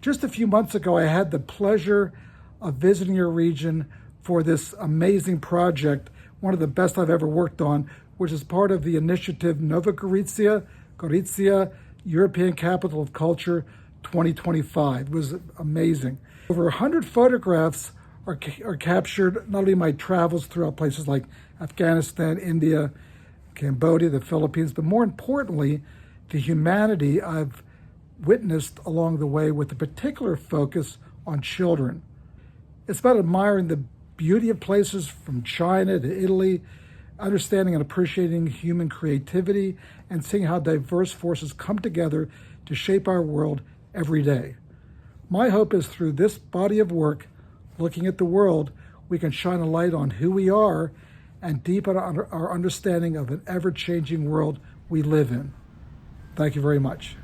Just a few months ago, I had the pleasure of visiting your region for this amazing project, one of the best I've ever worked on, which is part of the initiative Nova Gorizia, European Capital of Culture 2025. It was amazing. Over 100 photographs are captured, not only my travels throughout places like Afghanistan, India, Cambodia, the Philippines, but more importantly, the humanity I've witnessed along the way with a particular focus on children. It's about admiring the beauty of places from China to Italy, understanding and appreciating human creativity, and seeing how diverse forces come together to shape our world every day. My hope is through this body of work, looking at the world, we can shine a light on who we are and deepen our understanding of an ever-changing world we live in. Thank you very much.